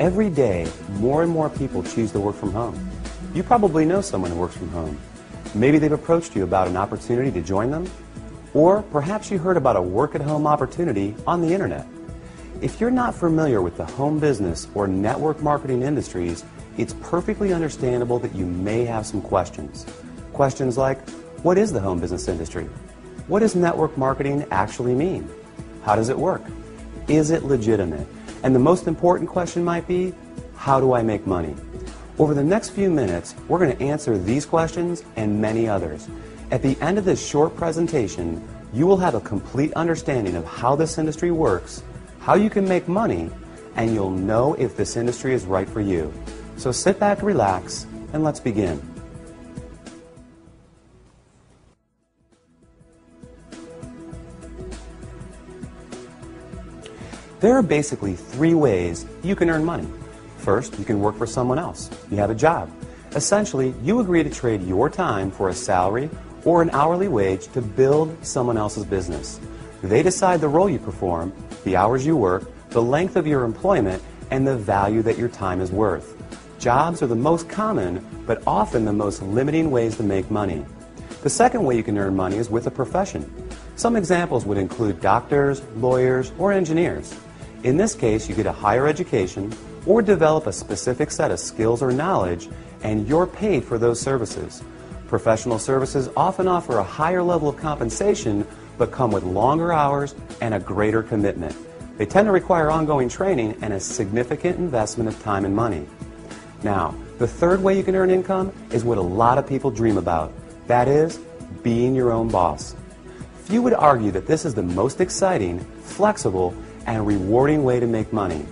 Every day, more and more people choose to work from home. You probably know someone who works from home. Maybe they've approached you about an opportunity to join them, or perhaps you heard about a work-at-home opportunity on the internet. If you're not familiar with the home business or network marketing industries, it's perfectly understandable that you may have some questions. Questions like, what is the home business industry? What does network marketing actually mean? How does it work? Is it legitimate? And the most important question might be, how do I make money? Over the next few minutes, we're going to answer these questions and many others. At the end of this short presentation, you will have a complete understanding of how this industry works, how you can make money, and you'll know if this industry is right for you. So sit back, relax, and let's begin. There are basically three ways you can earn money. First, you can work for someone else. You have a job. Essentially, you agree to trade your time for a salary or an hourly wage to build someone else's business. They decide the role you perform, the hours you work, the length of your employment, and the value that your time is worth. Jobs are the most common, but often the most limiting ways to make money. The second way you can earn money is with a profession. Some examples would include doctors, lawyers, or engineers. In this case, you get a higher education or develop a specific set of skills or knowledge, and you're paid for those services. Professional services often offer a higher level of compensation, but come with longer hours and a greater commitment. They tend to require ongoing training and a significant investment of time and money. Now, the third way you can earn income is what a lot of people dream about. That is, being your own boss. Few would argue that this is the most exciting, flexible, and rewarding way to make money.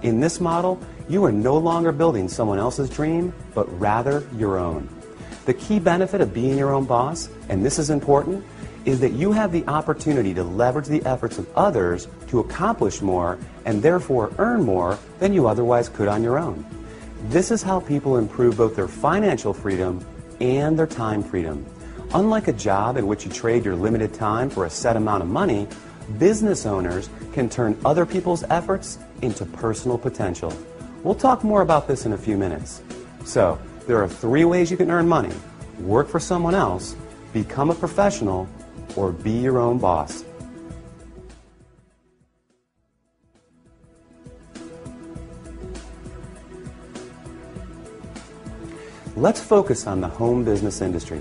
In this model, you are no longer building someone else's dream, but rather your own. The key benefit of being your own boss, and this is important, is that you have the opportunity to leverage the efforts of others to accomplish more and therefore earn more than you otherwise could on your own. This is how people improve both their financial freedom and their time freedom. Unlike a job in which you trade your limited time for a set amount of money, business owners can turn other people's efforts into personal potential. We'll talk more about this in a few minutes. So, there are three ways you can earn money: work for someone else, become a professional, or be your own boss. Let's focus on the home business industry.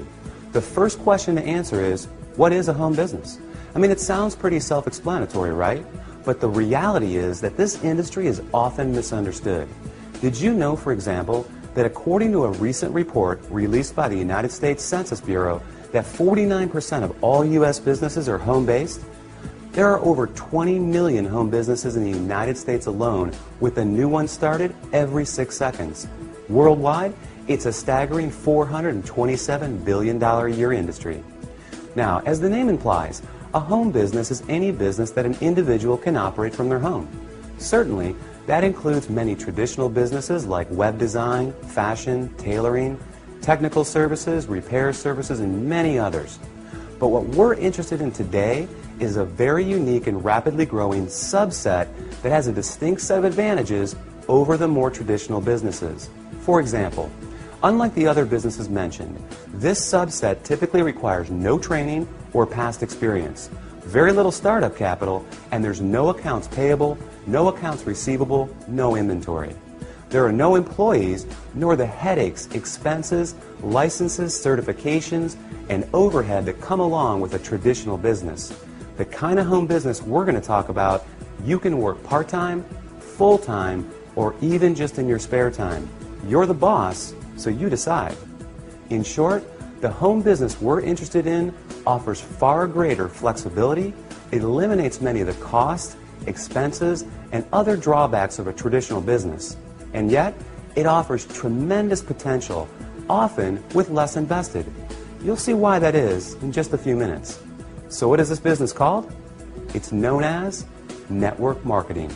The first question to answer is, what is a home business? I mean, it sounds pretty self-explanatory, right? But the reality is that this industry is often misunderstood. Did you know, for example, that according to a recent report released by the United States Census Bureau, that 49% of all U.S. businesses are home-based? There are over 20 million home businesses in the United States alone, with a new one started every 6 seconds. Worldwide, it's a staggering $427 billion a year industry. Now, as the name implies, a home business is any business that an individual can operate from their home. Certainly, that includes many traditional businesses like web design, fashion, tailoring, technical services, repair services, and many others. But what we're interested in today is a very unique and rapidly growing subset that has a distinct set of advantages over the more traditional businesses. For example, unlike the other businesses mentioned, this subset typically requires no training or past experience, very little startup capital, and there's no accounts payable, no accounts receivable, no inventory. There are no employees, nor the headaches, expenses, licenses, certifications, and overhead that come along with a traditional business. The kind of home business we're going to talk about, you can work part-time, full-time, or even just in your spare time. You're the boss, so you decide. In short, the home business we're interested in offers far greater flexibility, it eliminates many of the costs, expenses, and other drawbacks of a traditional business. And yet, it offers tremendous potential, often with less invested. You'll see why that is in just a few minutes. So what is this business called? It's known as network marketing.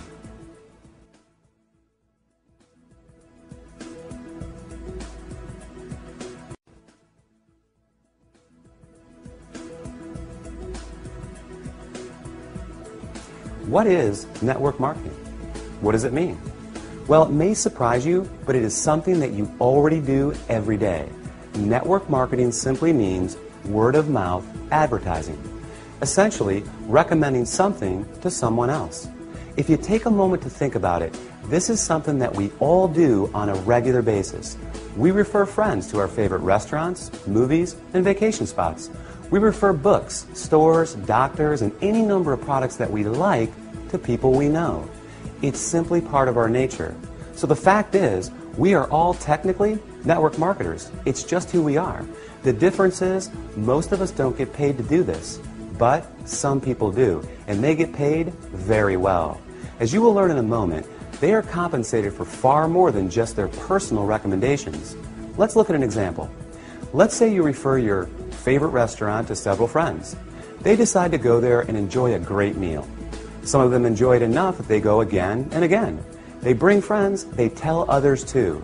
What is network marketing? What does it mean? Well, it may surprise you, but it is something that you already do every day. Network marketing simply means word-of-mouth advertising. Essentially, recommending something to someone else. If you take a moment to think about it, this is something that we all do on a regular basis. We refer friends to our favorite restaurants, movies, and vacation spots. We refer books, stores, doctors, and any number of products that we like to people we know. It's simply part of our nature. So the fact is, we are all technically network marketers. It's just who we are. The difference is, most of us don't get paid to do this, but some people do, and they get paid very well. As you will learn in a moment, they are compensated for far more than just their personal recommendations. Let's look at an example. Let's say you refer your favorite restaurant to several friends. They decide to go there and enjoy a great meal. Some of them enjoy it enough that they go again and again. They bring friends, they tell others too.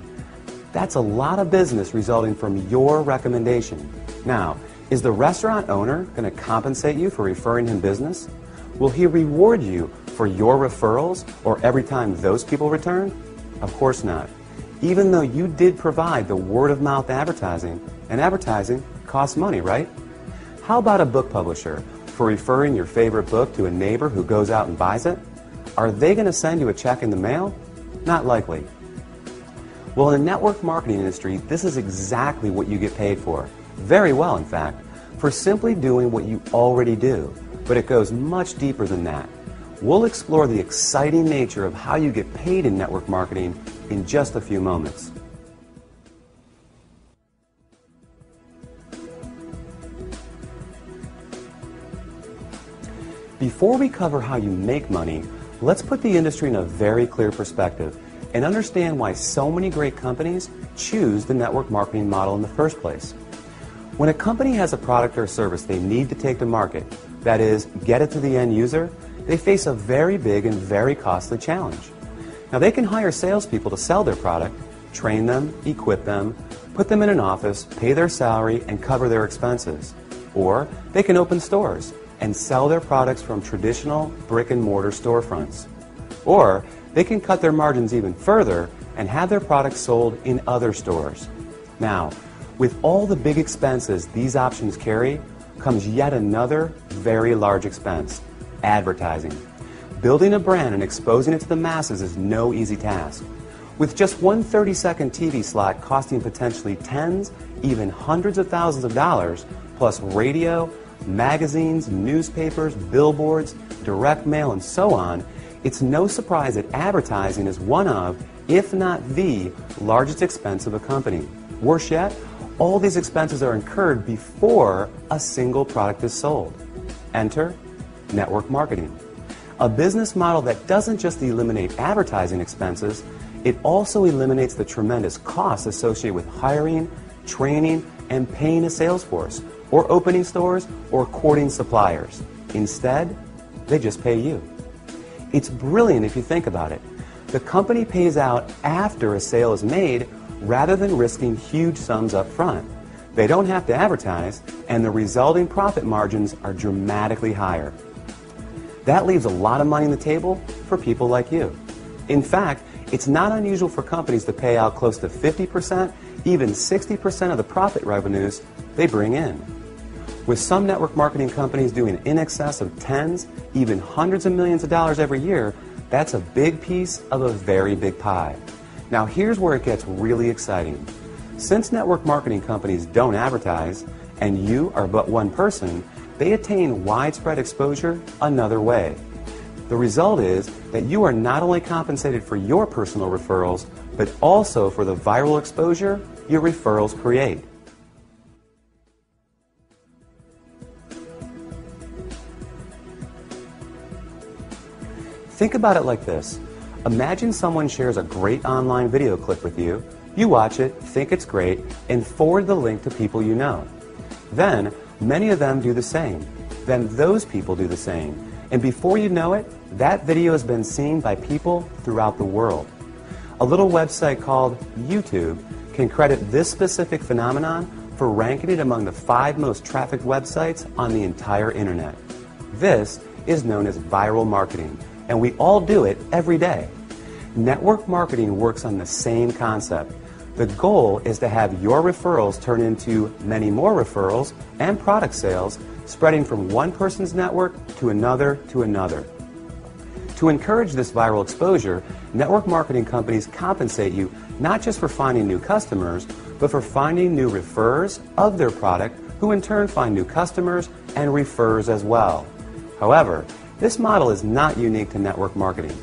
That's a lot of business resulting from your recommendation. Now, is the restaurant owner going to compensate you for referring him business? Will he reward you for your referrals or every time those people return? Of course not. Even though you did provide the word-of-mouth advertising, and advertising costs money, right? How about a book publisher for referring your favorite book to a neighbor who goes out and buys it? Are they going to send you a check in the mail? Not likely. Well, in the network marketing industry, this is exactly what you get paid for. Very well, in fact, for simply doing what you already do. But it goes much deeper than that. We'll explore the exciting nature of how you get paid in network marketing in just a few moments. Before we cover how you make money, let's put the industry in a very clear perspective and understand why so many great companies choose the network marketing model in the first place. When a company has a product or service they need to take to market, that is, get it to the end user, they face a very big and very costly challenge. Now, they can hire salespeople to sell their product, train them, equip them, put them in an office, pay their salary, and cover their expenses. Or they can open stores and sell their products from traditional brick-and-mortar storefronts. Or they can cut their margins even further and have their products sold in other stores. Now, with all the big expenses these options carry, comes yet another very large expense: advertising. Building a brand and exposing it to the masses is no easy task. With just one 30-second TV slot costing potentially tens, even hundreds of thousands of dollars, plus radio, magazines, newspapers, billboards, direct mail, and so on, it's no surprise that advertising is one of, if not the, largest expense of a company. Worse yet, all these expenses are incurred before a single product is sold. Enter network marketing. A business model that doesn't just eliminate advertising expenses, it also eliminates the tremendous costs associated with hiring, training, and paying a sales force, or opening stores, or courting suppliers. Instead, they just pay you. It's brilliant if you think about it. The company pays out after a sale is made rather than risking huge sums up front. They don't have to advertise, and the resulting profit margins are dramatically higher. That leaves a lot of money on the table for people like you. In fact, it's not unusual for companies to pay out close to 50%, even 60% of the profit revenues they bring in. With some network marketing companies doing in excess of tens, even hundreds of millions of dollars every year, that's a big piece of a very big pie. Now here's where it gets really exciting. Since network marketing companies don't advertise, and you are but one person, they attain widespread exposure another way. The result is that you are not only compensated for your personal referrals, but also for the viral exposure your referrals create. Think about it like this. Imagine someone shares a great online video clip with you. You watch it, think it's great, and forward the link to people you know. Then, many of them do the same. Then those people do the same. And before you know it, that video has been seen by people throughout the world. A little website called YouTube can credit this specific phenomenon for ranking it among the 5 most trafficked websites on the entire internet. This is known as viral marketing, and we all do it every day. Network marketing works on the same concept. The goal is to have your referrals turn into many more referrals and product sales, spreading from one person's network to another to another. To encourage this viral exposure, network marketing companies compensate you not just for finding new customers, but for finding new referrers of their product, who in turn find new customers and refers as well. However, this model is not unique to network marketing.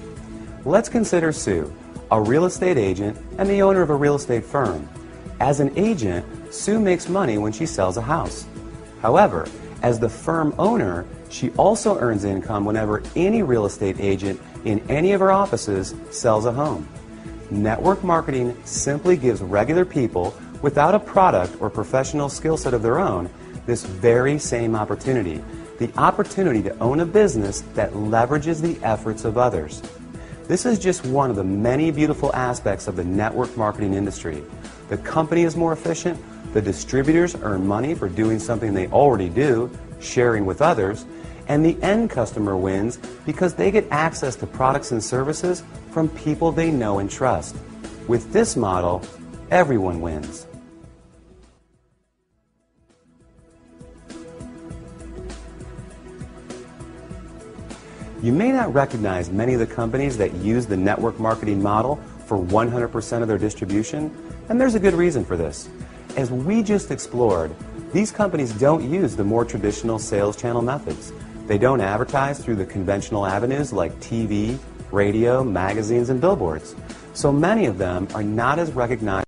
Let's consider Sue, a real estate agent and the owner of a real estate firm. As an agent, Sue makes money when she sells a house. However, as the firm owner, she also earns income whenever any real estate agent in any of her offices sells a home. Network marketing simply gives regular people without a product or professional skill set of their own this very same opportunity, the opportunity to own a business that leverages the efforts of others. This is just one of the many beautiful aspects of the network marketing industry. The company is more efficient, the distributors earn money for doing something they already do, sharing with others, and the end customer wins because they get access to products and services from people they know and trust. With this model, everyone wins. You may not recognize many of the companies that use the network marketing model for 100% of their distribution, and there's a good reason for this. As we just explored, these companies don't use the more traditional sales channel methods. They don't advertise through the conventional avenues like TV, radio, magazines, and billboards. So many of them are not as recognized.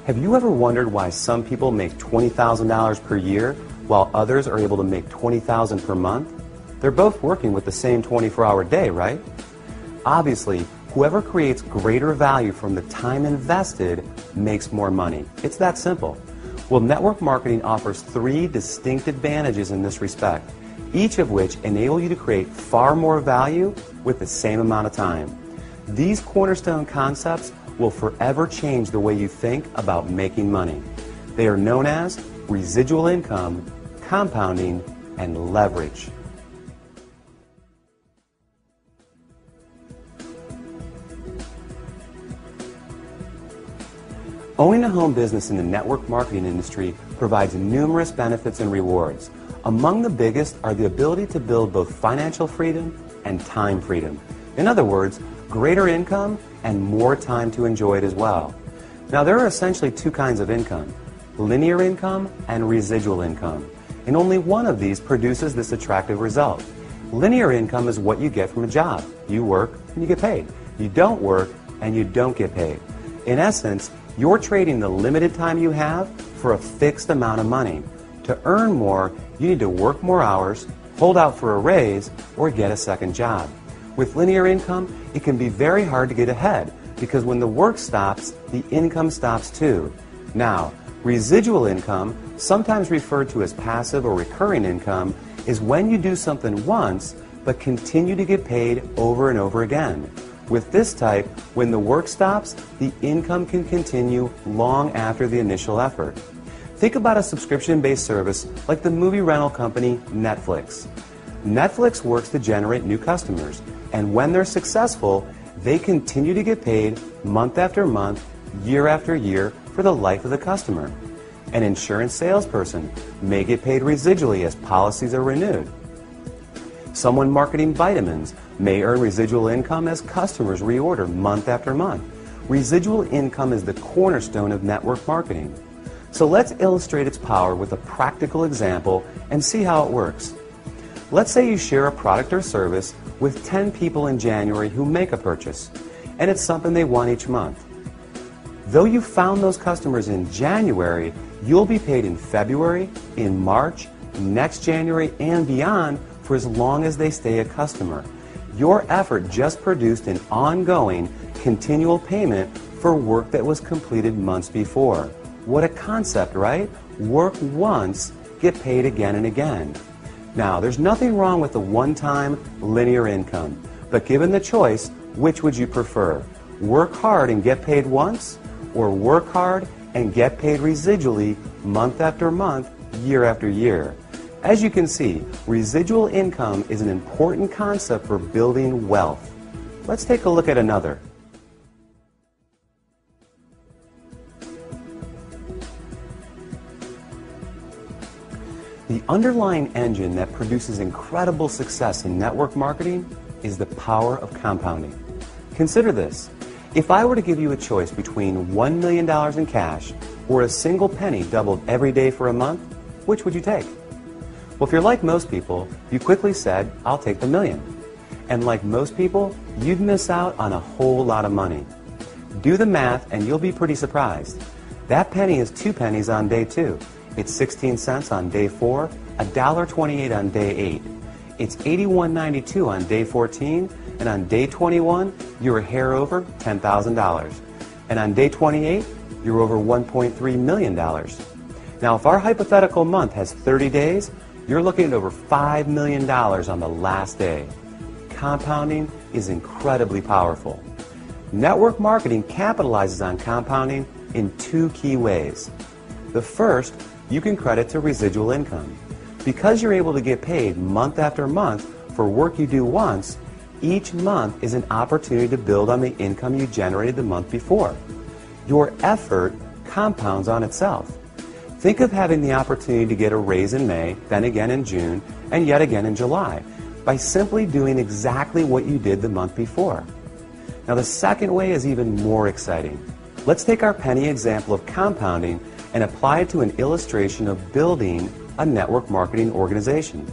Have you ever wondered why some people make $20,000 per year while others are able to make $20,000 per month? They're both working with the same 24-hour day, right? Obviously, whoever creates greater value from the time invested makes more money. It's that simple. Well, network marketing offers 3 distinct advantages in this respect, each of which enable you to create far more value with the same amount of time. These cornerstone concepts will forever change the way you think about making money. They are known as residual income, compounding, and leverage. Owning a home business in the network marketing industry provides numerous benefits and rewards. Among the biggest are the ability to build both financial freedom and time freedom. In other words, greater income and more time to enjoy it as well. Now, there are essentially 2 kinds of income: linear income and residual income. And only one of these produces this attractive result. Linear income is what you get from a job. You work and you get paid. You don't work and you don't get paid. In essence, you're trading the limited time you have for a fixed amount of money. To earn more, you need to work more hours, hold out for a raise, or get a second job. With linear income, it can be very hard to get ahead because when the work stops, the income stops too. Now, residual income, sometimes referred to as passive or recurring income, is when you do something once but continue to get paid over and over again. With this type, when the work stops, the income can continue long after the initial effort. Think about a subscription-based service like the movie rental company Netflix. Netflix works to generate new customers, and when they're successful, they continue to get paid month after month, year after year for the life of the customer. An insurance salesperson may get paid residually as policies are renewed. Someone marketing vitamins may earn residual income as customers reorder month after month. Residual income is the cornerstone of network marketing. So let's illustrate its power with a practical example and see how it works. Let's say you share a product or service with 10 people in January who make a purchase, and it's something they want each month. Though you found those customers in January, you'll be paid in February, in March, next January, and beyond for as long as they stay a customer. Your effort just produced an ongoing, continual payment for work that was completed months before. What a concept, right? Work once, get paid again and again. Now, there's nothing wrong with the one-time linear income, but given the choice, which would you prefer? Work hard and get paid once, or work hard and get paid residually month after month, year after year? As you can see, residual income is an important concept for building wealth. Let's take a look at another. The underlying engine that produces incredible success in network marketing is the power of compounding. Consider this. If I were to give you a choice between $1 million in cash or a single penny doubled every day for a month, which would you take? Well, if you're like most people, you quickly said, I'll take the million. And like most people, you'd miss out on a whole lot of money. Do the math and you'll be pretty surprised. That penny is 2 pennies on day 2. It's 16 cents on day 4, $1.28 on day 8. It's $81.92 on day 14, and on day 21, you're a hair over $10,000. And on day 28, you're over $1.3 million. Now, if our hypothetical month has 30 days, you're looking at over $5 million on the last day. Compounding is incredibly powerful. Network marketing capitalizes on compounding in 2 key ways. The first, you can credit to residual income. Because you're able to get paid month after month for work you do once, each month is an opportunity to build on the income you generated the month before. Your effort compounds on itself. Think of having the opportunity to get a raise in May, then again in June, and yet again in July, by simply doing exactly what you did the month before. Now, the second way is even more exciting. Let's take our penny example of compounding and apply it to an illustration of building a network marketing organization.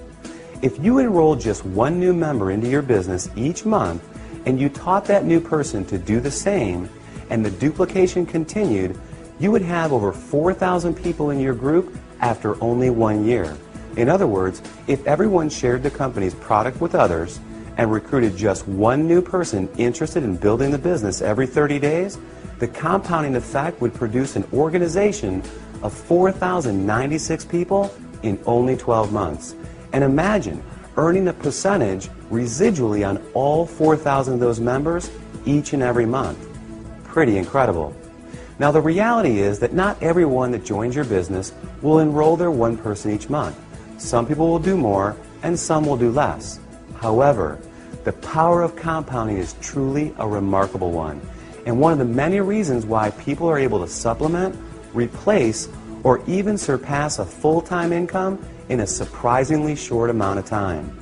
If you enrolled just 1 new member into your business each month and you taught that new person to do the same and the duplication continued, you would have over 4,000 people in your group after only 1 year. In other words, if everyone shared the company's product with others and recruited just 1 new person interested in building the business every 30 days, the compounding effect would produce an organization of 4,096 people in only 12 months. And imagine earning a percentage residually on all 4,000 of those members each and every month. Pretty incredible. Now, the reality is that not everyone that joins your business will enroll their 1 person each month. Some people will do more and some will do less. However, the power of compounding is truly a remarkable one, and one of the many reasons why people are able to supplement, replace, or even surpass a full-time income in a surprisingly short amount of time.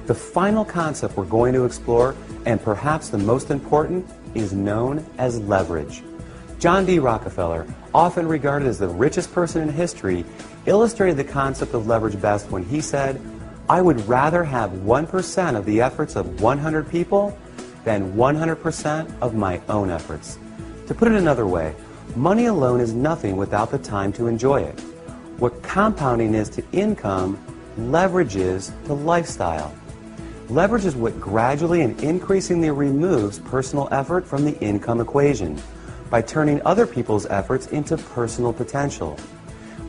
The final concept we're going to explore, and perhaps the most important, is known as leverage. John D. Rockefeller, often regarded as the richest person in history, illustrated the concept of leverage best when he said, "I would rather have 1% of the efforts of 100 people than 100% of my own efforts." To put it another way, Money alone is nothing without the time to enjoy it. What compounding is to income, leverage is to lifestyle. Leverage is what gradually and increasingly removes personal effort from the income equation by turning other people's efforts into personal potential.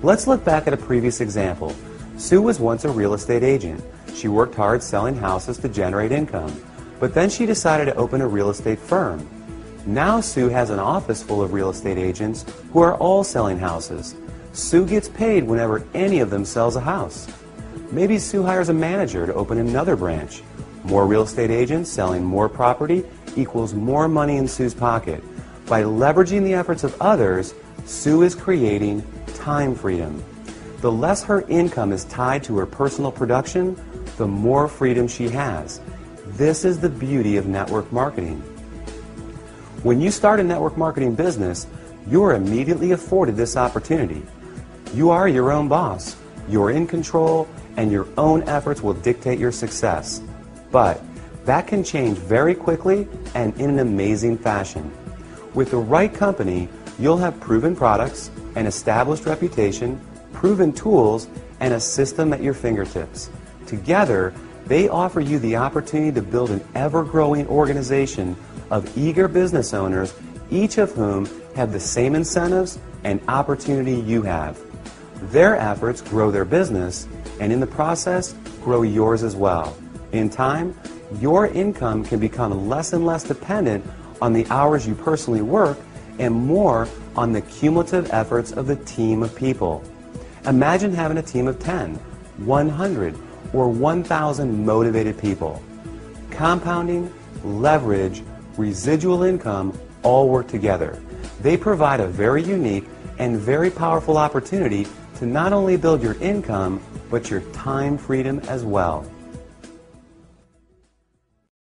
Let's look back at a previous example. Sue was once a real estate agent. She worked hard selling houses to generate income, but then she decided to open a real estate firm. Now Sue has an office full of real estate agents who are all selling houses. Sue gets paid whenever any of them sells a house. Maybe Sue hires a manager to open another branch. More real estate agents selling more property equals more money in Sue's pocket. By leveraging the efforts of others, Sue is creating time freedom. The less her income is tied to her personal production, the more freedom she has. This is the beauty of network marketing. When you start a network marketing business, you are immediately afforded this opportunity. You are your own boss. You're in control, and your own efforts will dictate your success. But that can change very quickly and in an amazing fashion. With the right company, you'll have proven products, an established reputation, proven tools, and a system at your fingertips. Together, they offer you the opportunity to build an ever-growing organization of eager business owners, each of whom have the same incentives and opportunity you have. Their efforts grow their business, and in the process, grow yours as well. In time, your income can become less and less dependent on the hours you personally work and more on the cumulative efforts of the team of people. Imagine having a team of 10, 100, or 1,000 motivated people. Compounding, leverage, residual income all work together. They provide a very unique and very powerful opportunity to not only build your income, but your time freedom as well.